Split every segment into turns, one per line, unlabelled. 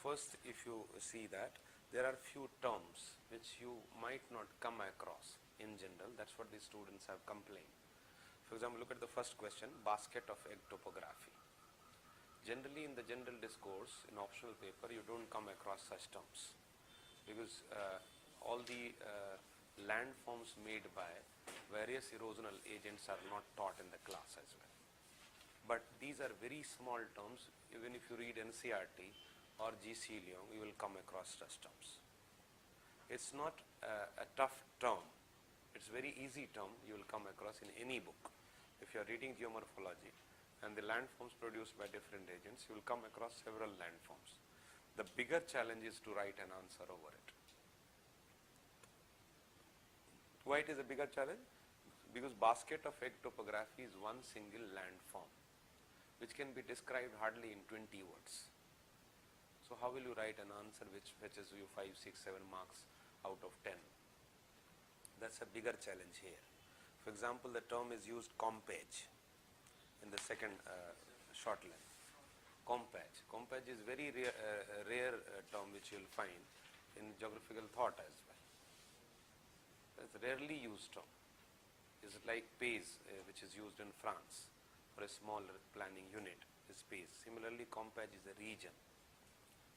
first, if you see that, there are few terms which you might not come across in general. That's what the students have complained. For example, look at the first question, basket of egg topography. Generally in the general discourse, in optional paper, you don't come across such terms because all the landforms made by various erosional agents are not taught in the class as well. But these are very small terms. Even if you read NCERT or GC Leong, you will come across such terms. It's not a tough term. It's very easy term you will come across in any book. If you are reading geomorphology and the landforms produced by different agents, you will come across several landforms. The bigger challenge is to write an answer over it. Why it is a bigger challenge? Because basket of egg topography is one single landform which can be described hardly in 20 words. So how will you write an answer which fetches you 5, 6, 7 marks out of 10? That's a bigger challenge here. For example, the term is used compage in the second short length. Compage. Compage is very rare term which you will find in geographical thought as well. It's a rarely used term. It's like PACE which is used in France for a smaller planning unit is PACE. Similarly, compage is a region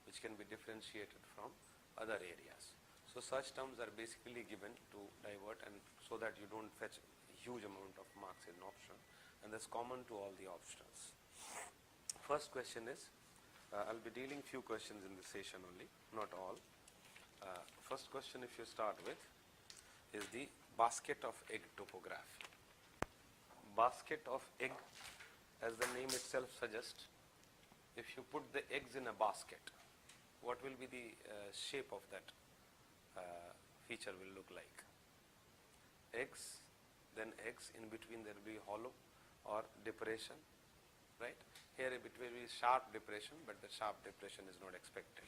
which can be differentiated from other areas. So such terms are basically given to divert and so that you don't fetch a huge amount of marks in option, and that's common to all the optionals. First question is, I'll be dealing few questions in this session only, not all. First question, if you start with, is the basket of egg topography. Basket of egg, as the name itself suggests, if you put the eggs in a basket, what will be the shape of that feature will look like? Eggs, then eggs, in between there will be hollow or depression, right? Here it will be sharp depression, but the sharp depression is not expected.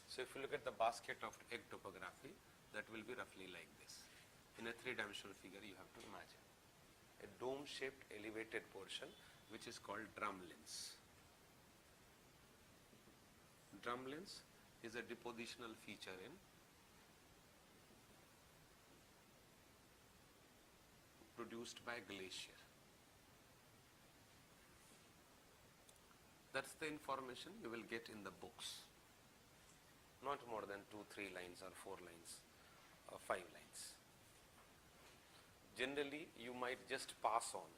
So if you look at the basket of egg topography, that will be roughly like this. In a three-dimensional figure you have to imagine a dome-shaped elevated portion which is called drumlins. Drumlins is a depositional feature in produced by glacier. That's the information you will get in the books. Not more than 2, 3 lines or 4 lines or 5 lines. Generally, you might just pass on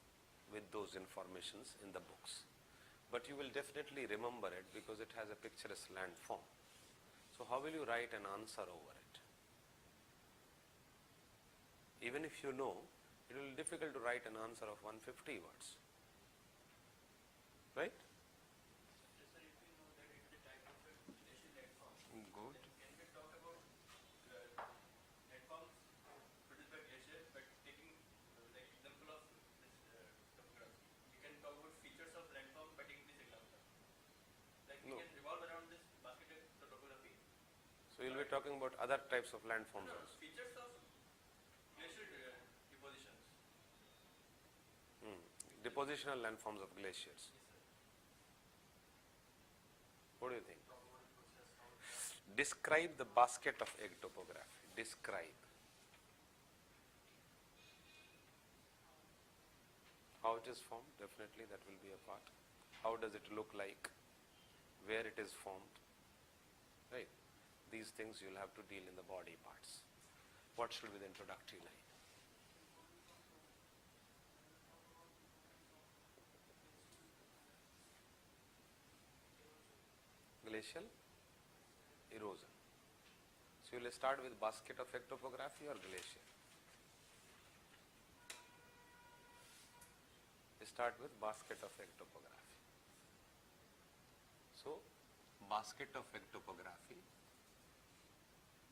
with those informations in the books, but you will definitely remember it because it has a picturesque landform. So how will you write an answer over it? Even if you know, it will be difficult to write an answer of 150 words, right? Good.
Can we talk about landforms produced by glacier, but taking like example of this topography? You can talk about features of landform by taking this example. Like we can revolve around this basket of topography.
So you'll be talking about other types of landforms also.
Features of glacier depositions.
Depositional landforms of glaciers.
Yes, sir.
What do you think? Describe the basket of egg topography. Describe. How it is formed, definitely that will be a part. How does it look like? Where it is formed? Right? These things you'll have to deal in the body parts. What should be the introductory line? Glacial erosion. So you will start with basket of egg topography or glacier? Start with basket of egg topography. So basket of egg topography,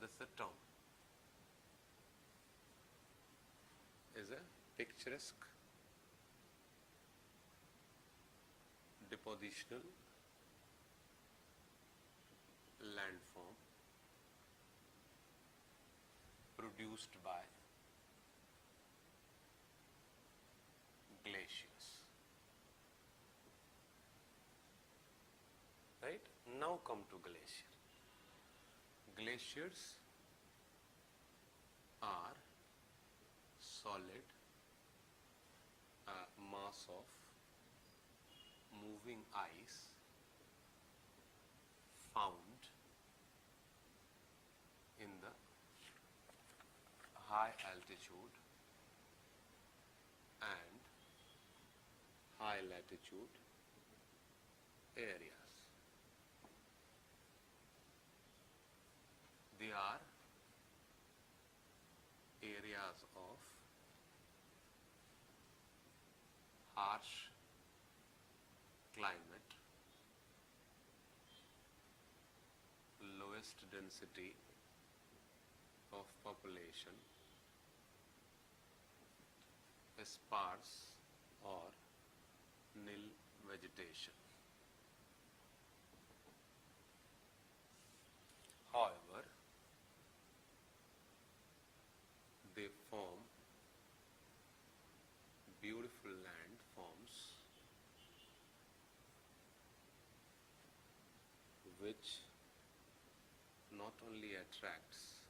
that's the term, is a picturesque depositional landform produced by glaciers. Right? Now come to glacier. Glaciers are solid mass of moving ice found in the high altitude and high latitude areas. They are areas of harsh climate, lowest density of population, sparse or nil vegetation. However, they form beautiful landforms which not only attracts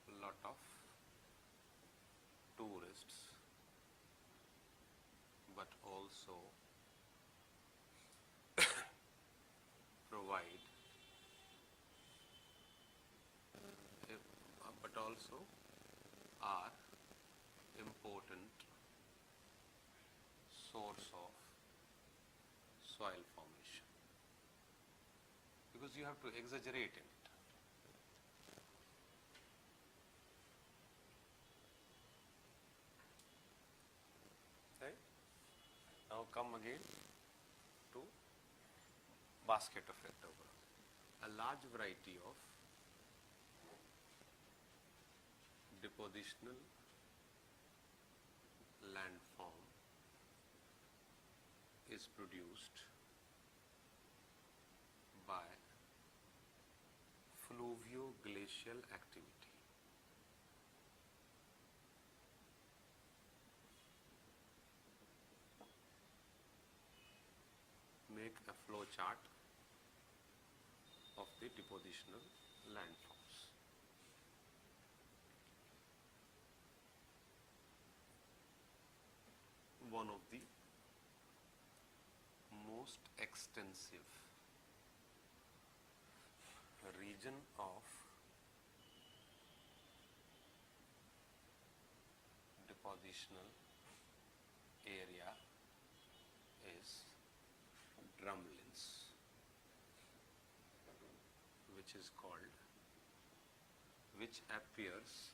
a lot of tourists but also provide but also are important source of soil formation, because you have to exaggerate in it. Right? Now come again to basket effect overall. A large variety of depositional landform is produced by fluvio-glacial activity. Make a flow chart of the depositional landforms. One of the most extensive region of depositional area is drumlins, which appears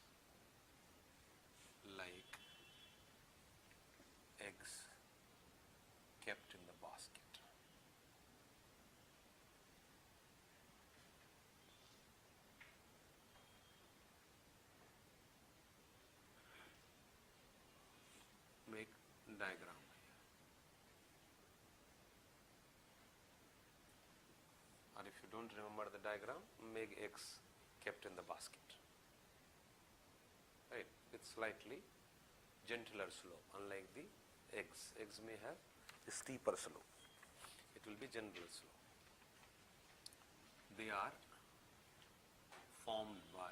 like eggs kept in the basket. Make diagram here. Or if you don't remember the diagram, make eggs kept in the basket. Right? It's slightly gentler slope, unlike the eggs. Eggs may have a steeper slope. It will be gentle slope. They are formed by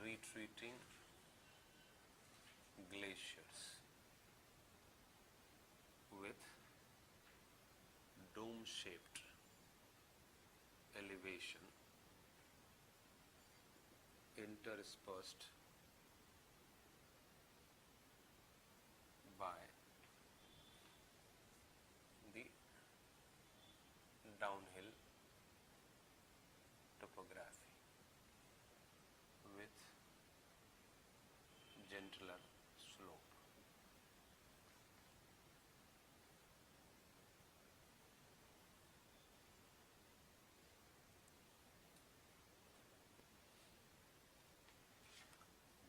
retreating glaciers with dome-shaped elevation interspersed by the downhill topography with gentler slope.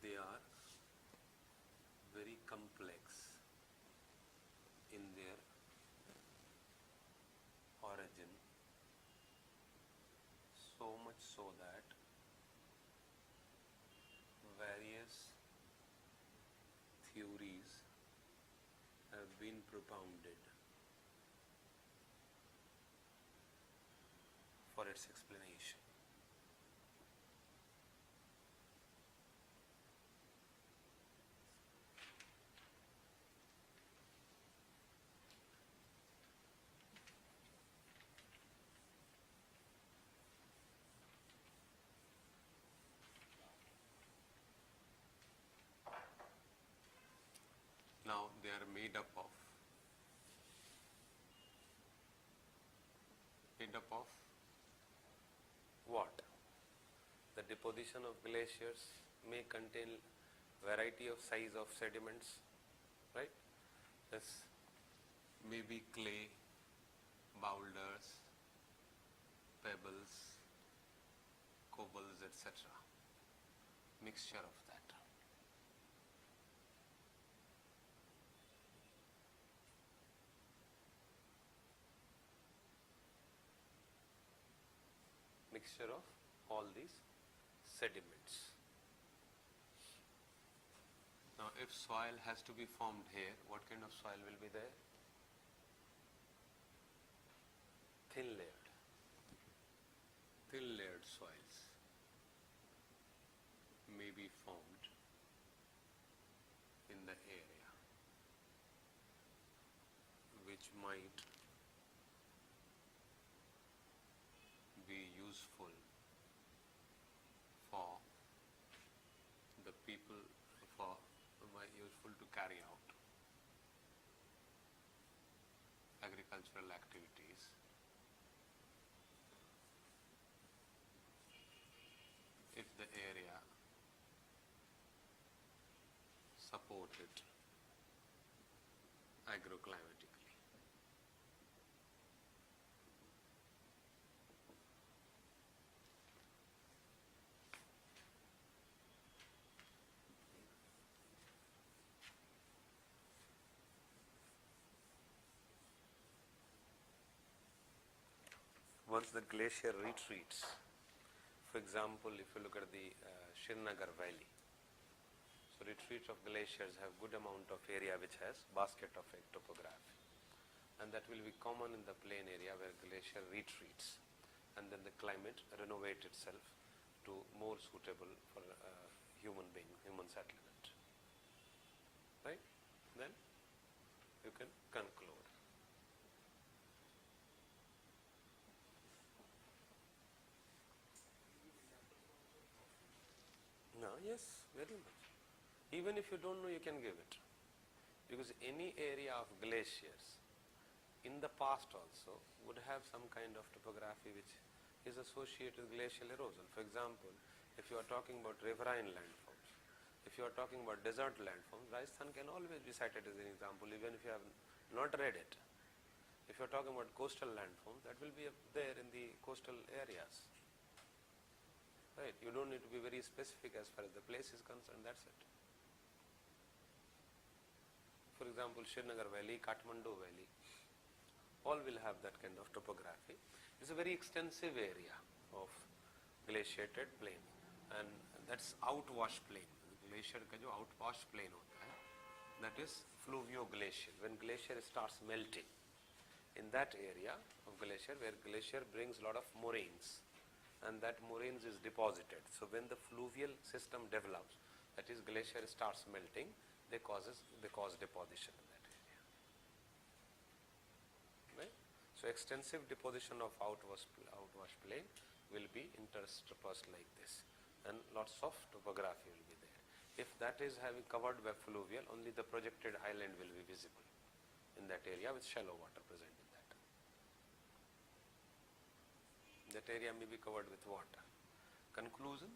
They are very complex in their origin, so much so that various theories have been propounded its explanation. Now they are made up of what? The deposition of glaciers may contain variety of size of sediments, right? This may be clay, boulders, pebbles, cobbles, etc. Mixture of that. Mixture of all these sediments. Now if soil has to be formed here, what kind of soil will be there? Thin layered soils may be formed in the area, which might be useful for the people, useful to carry out agricultural activities if the area supported agroclimatically. Once the glacier retreats, for example, if you look at the Srinagar Valley, so retreats of glaciers have good amount of area which has basket effect topography, and that will be common in the plain area where glacier retreats, and then the climate renovate itself to more suitable for human settlement. Right? Then you can conclude. No, yes, very much. Even if you don't know, you can give it. Because any area of glaciers in the past also would have some kind of topography which is associated with glacial erosion. For example, if you are talking about riverine landforms, if you are talking about desert landforms, Rajasthan can always be cited as an example even if you have not read it. If you are talking about coastal landforms, that will be there in the coastal areas. Right? You don't need to be very specific as far as the place is concerned, that's it. For example, Srinagar Valley, Kathmandu Valley, all will have that kind of topography. It's a very extensive area of glaciated plain, and that's outwash plain. Glacier ka jo outwash plain hota hai, that is fluvio-glacial. When glacier starts melting, in that area of glacier where glacier brings a lot of moraines, and that moraines is deposited. So when the fluvial system develops, that is glacier starts melting, they cause deposition in that area. Right? So extensive deposition of outwash plain will be interspersed like this, and lots of topography will be there. If that is having covered by fluvial, only the projected highland will be visible in that area with shallow water present in that. That area may be covered with water. Conclusion?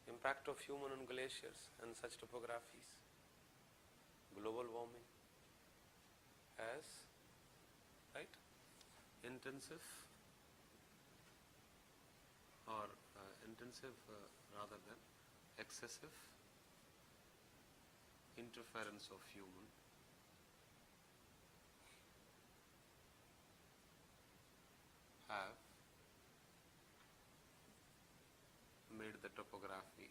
Impact of human on glaciers and such topographies. Global warming has, right, intensive rather than excessive interference of human have made the topography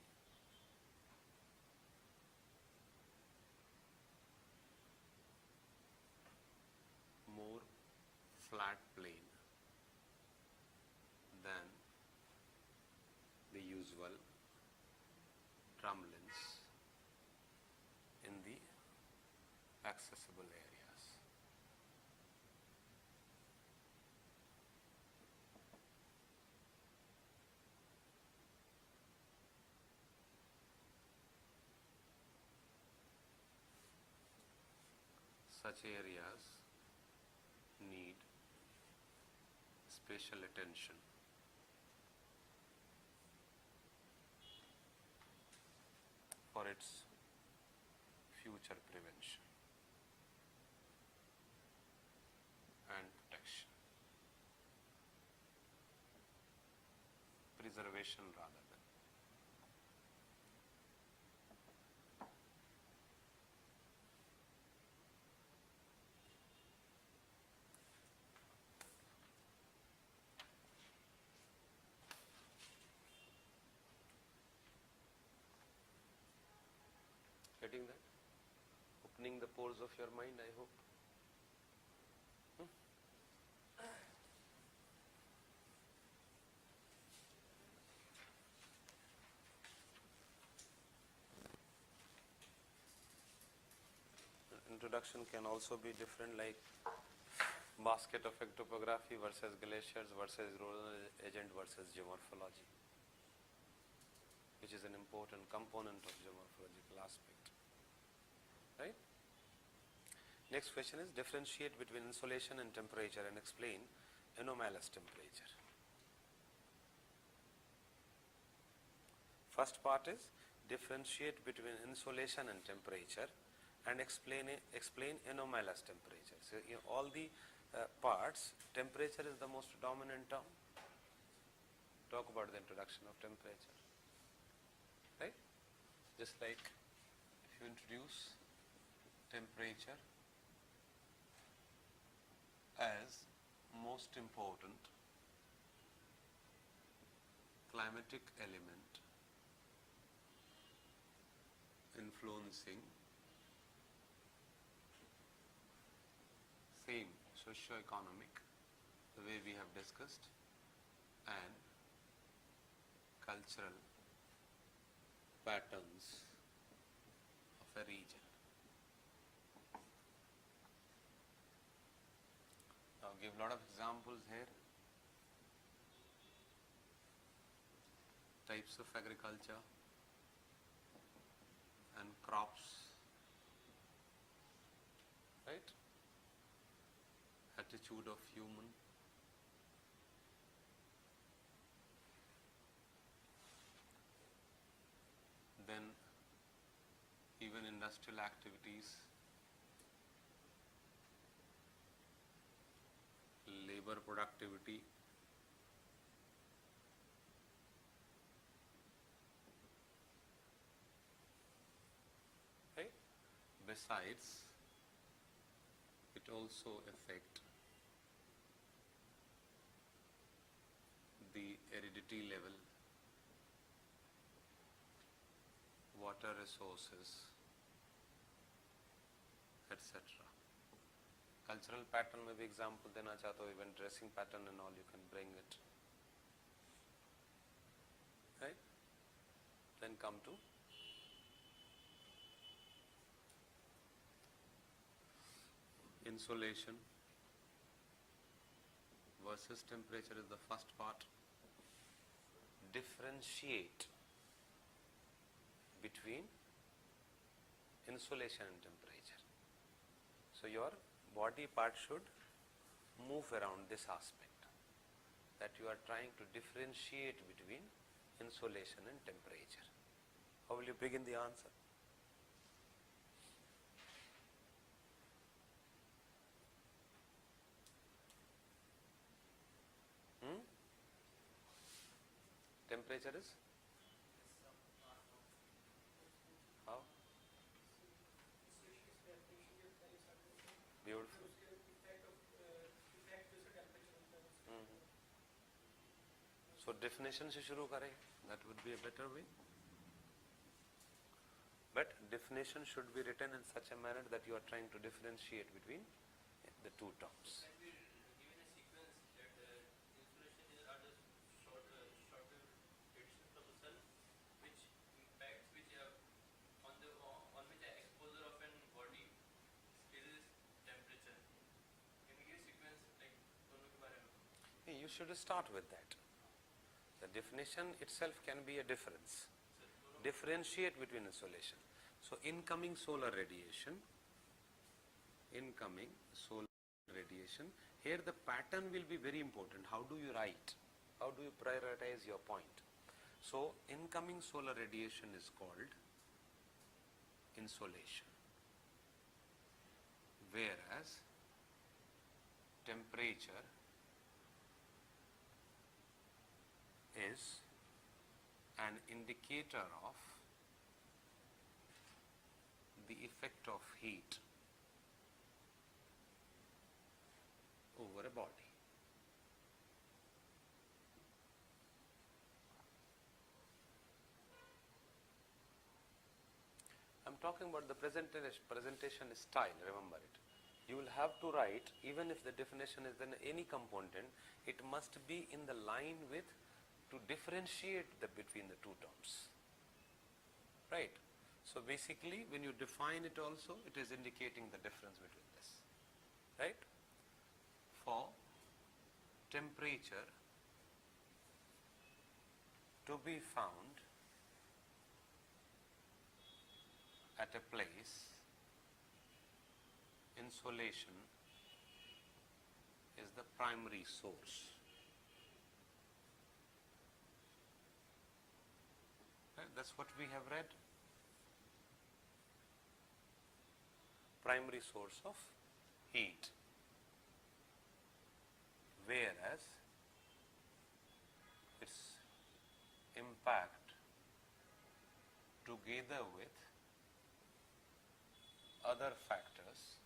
accessible areas. Such areas need special attention for its future prevention and protection. Preservation rather than. Getting that? Opening the pores of your mind, I hope. Introduction can also be different, like basket effect topography versus glaciers versus erosional agent versus geomorphology, which is an important component of geomorphological aspect. Right? Next question is differentiate between insolation and temperature and explain anomalous temperature. First part is differentiate between insolation and temperature and explain anomalous temperature. So in all the parts, temperature is the most dominant term. Talk about the introduction of temperature. Right? Just like if you introduce temperature as most important climatic element influencing same socio-economic, the way we have discussed, and cultural patterns of a region. Now give a lot of examples here. Types of agriculture and crops, right? Attitude of human. Then even industrial activities, labor productivity, right? Besides, it also affects the aridity level, water resources, etc. Cultural pattern में भी example देना चाहता हूँ, even dressing pattern and all you can bring it. Right? Then come to insolation versus temperature is the first part. Differentiate between insolation and temperature. So your body part should move around this aspect, that you are trying to differentiate between insolation and temperature. How will you begin the answer? Temperature is? How? Beautiful. So definition से शुरू करें. That would be a better way. But definition should be written in such a manner that you are trying to differentiate between the two terms.
Can be given a sequence that insolation are the shorter radiation from the sun, which impacts on which exposure of an body
you should start with that. The definition itself can be a difference. Differentiate between insolation. So incoming solar radiation, here the pattern will be very important. How do you write? How do you prioritize your point? So incoming solar radiation is called insolation, whereas temperature is an indicator of the effect of heat over a body. I'm talking about the presentation style, remember it. You will have to write, even if the definition is in any component, it must be in the line with, to differentiate between the two terms, right? So basically when you define it also, it is indicating the difference between this, right? For temperature to be found at a place, insolation is the primary source. Right? That's what we have read. Primary source of heat, whereas its impact together with other factors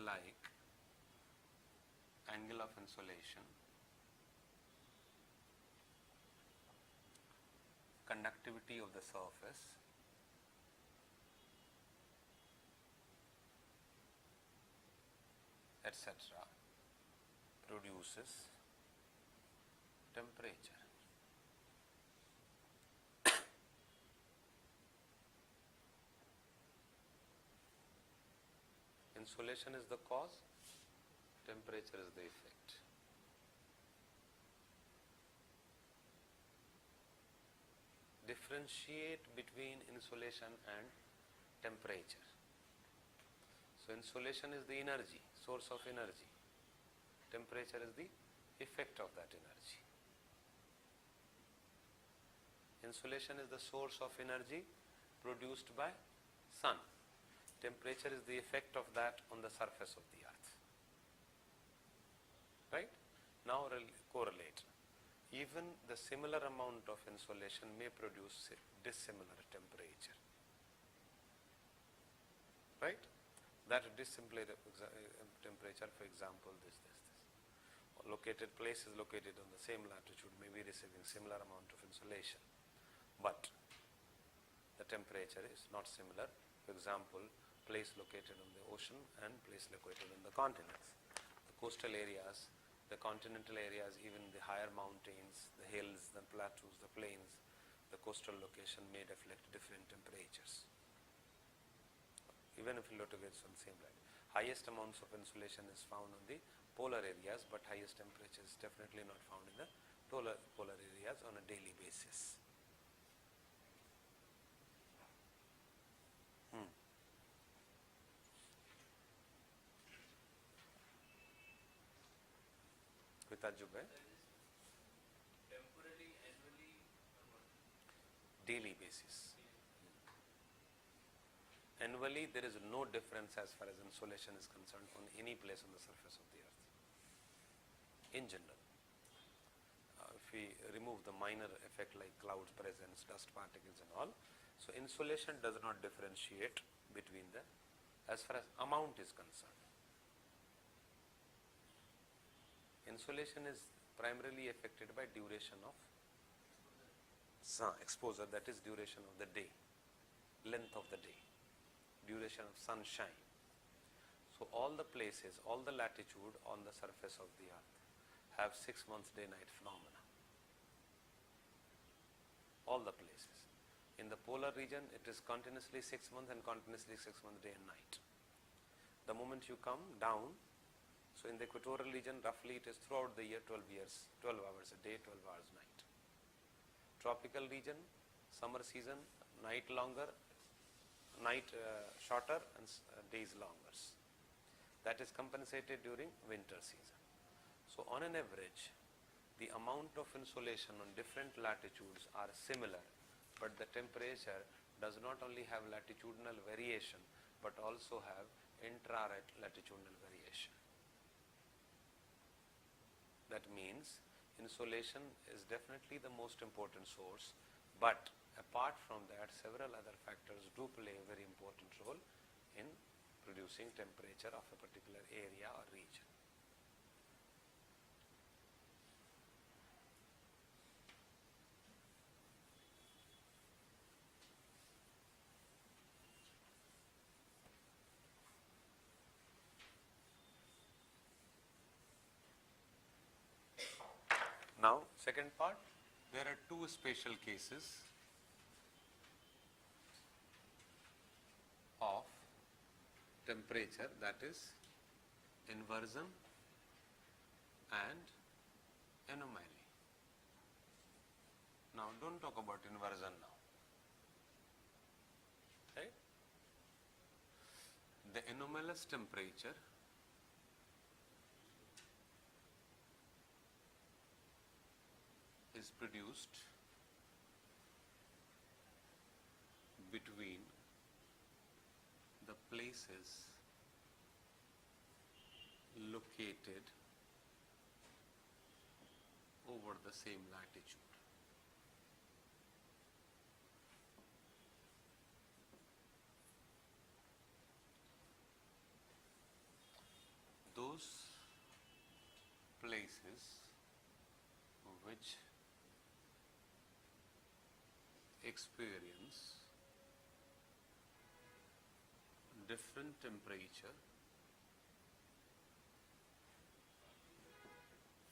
like angle of insolation, conductivity of the surface, etc., produces temperature. Insolation is the cause, temperature is the effect. Differentiate between insolation and temperature. So insolation is the energy, source of energy. Temperature is the effect of that energy. Insolation is the source of energy produced by sun. Temperature is the effect of that on the surface of the earth. Right? Now correlate. Even the similar amount of insolation may produce dissimilar temperature. Right? That dissimilar temperature, for example, this. Located place is located on the same latitude, may be receiving similar amount of insolation, but the temperature is not similar. For example, place located on the ocean and place located on the continents. The coastal areas, the continental areas, even the higher mountains, the hills, the plateaus, the plains, the coastal location may reflect different temperatures. Even if you locate on the same line. Highest amounts of insolation is found on the polar areas, but highest temperature is definitely not found in the polar areas on a daily basis.
Temporally, annually, or what?
Daily basis. Annually, there is no difference as far as insolation is concerned on any place on the surface of the earth. In general, if we remove the minor effect like clouds presence, dust particles and all, so insolation does not differentiate between the, as far as amount is concerned. Insolation is primarily affected by duration of sun exposure, that is duration of the day, length of the day, duration of sunshine. So all the places, all the latitude on the surface of the earth have 6 months day-night phenomena. All the places. In the polar region, it is continuously 6 months and continuously 6 months day and night. The moment you come down, So in the equatorial region, roughly it is throughout the year 12 hours a day, 12 hours night. Tropical region, summer season, night longer, night shorter and days longer. That is compensated during winter season. So on an average, the amount of insolation on different latitudes are similar, but the temperature does not only have latitudinal variation, but also have intra-latitudinal variation. That means insolation is definitely the most important source, but apart from that, several other factors do play a very important role in producing temperature of a particular area or region. Now, second part, there are two special cases of temperature, that is inversion and anomaly. Now, don't talk about inversion now, right? The anomalous temperature is produced between the places located over the same latitude. Those places which experience different temperature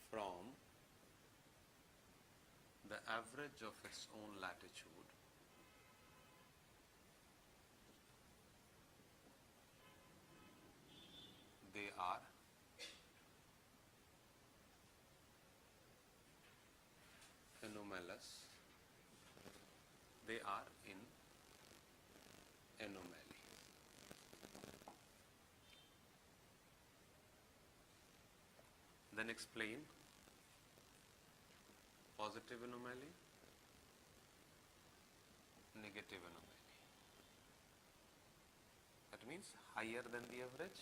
from the average of its own latitude they are anomalous, they are in anomaly. Then explain positive anomaly, negative anomaly. That means higher than the average,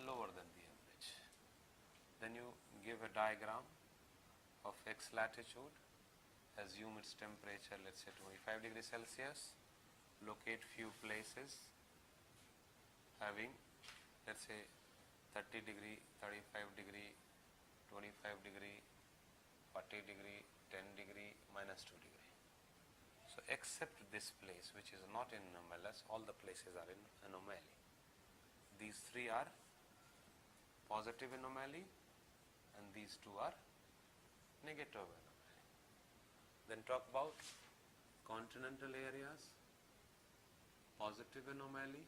lower than the average. Then you give a diagram of X latitude, assume its temperature, let's say 25 degrees Celsius, locate few places having, let's say 30 degree, 35 degree, 25 degree, 40 degree, 10 degree, minus 2 degree. So except this place which is not in anomalous, all the places are in anomaly. These three are positive anomaly and these two are negative anomaly. Then talk about continental areas, positive anomaly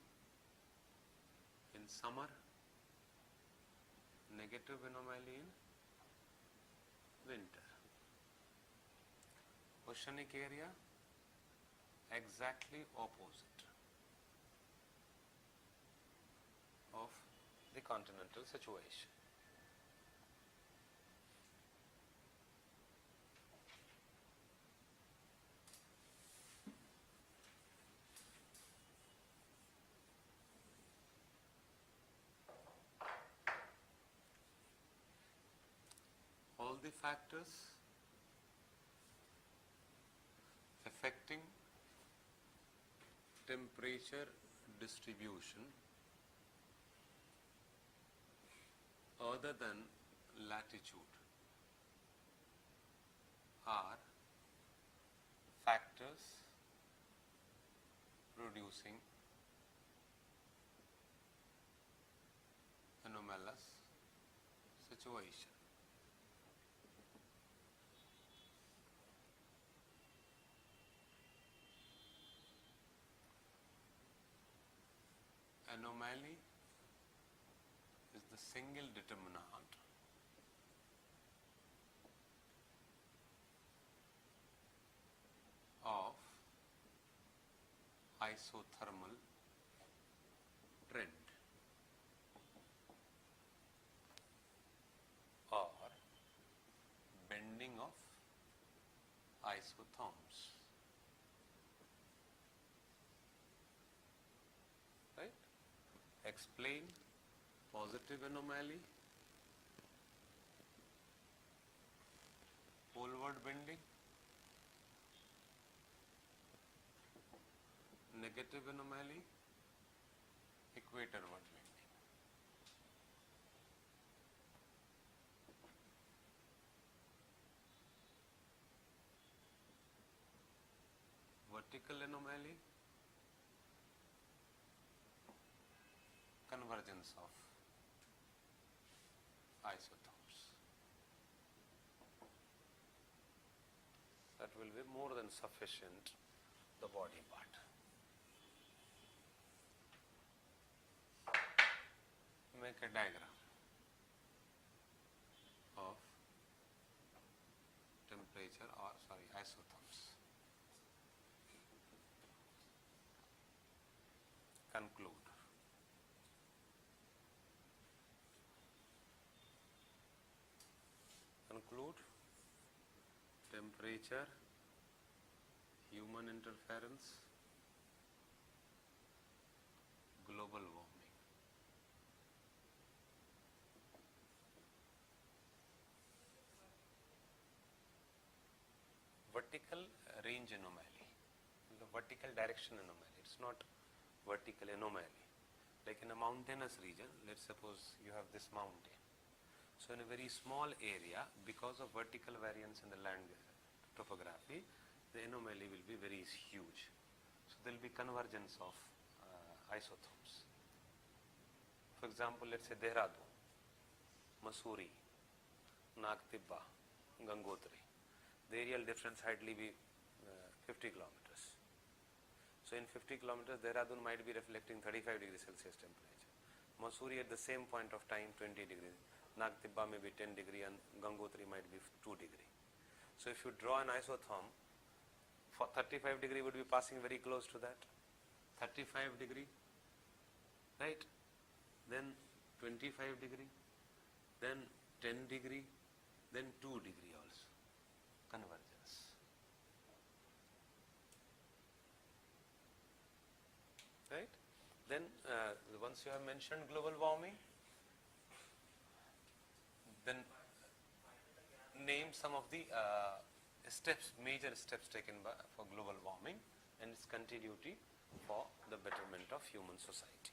in summer, negative anomaly in winter. Oceanic area, exactly opposite of the continental situation. All the factors affecting temperature distribution other than latitude are factors producing anomalous situation. Anomaly is the single determinant of isothermal trend or bending of isotherms, right? Explain positive anomaly, poleward bending, negative anomaly, equatorward bending. Vertical anomaly, convergence of isotherms. That will be more than sufficient, the body part. Make a diagram of temperature or isotherms. Conclude. Conclude. Temperature, human interference, global warming. Vertical range anomaly, the vertical direction anomaly. It's not vertical anomaly. Like in a mountainous region, let's suppose you have this mountain. So in a very small area, because of vertical variance in the land topography, the anomaly will be very huge. So there will be convergence of isotherms. For example, let's say Dehradun, Mussoorie, Nag Tibba, Gangotri. The aerial difference hardly be 50 kilometers. So in 50 kilometers, Dehradun might be reflecting 35 degrees Celsius temperature. Mussoorie at the same point of time 20 degrees. Nag Tibba may be 10 degree and Gangotri might be 2 degree. So if you draw an isotherm, for 35 degree would be passing very close to that. 35 degree, right? Then 25 degree, then 10 degree, then 2 degree also. Convergence. Right? Then once you have mentioned global warming, then name some of the major steps taken for global warming and its continuity for the betterment of human society.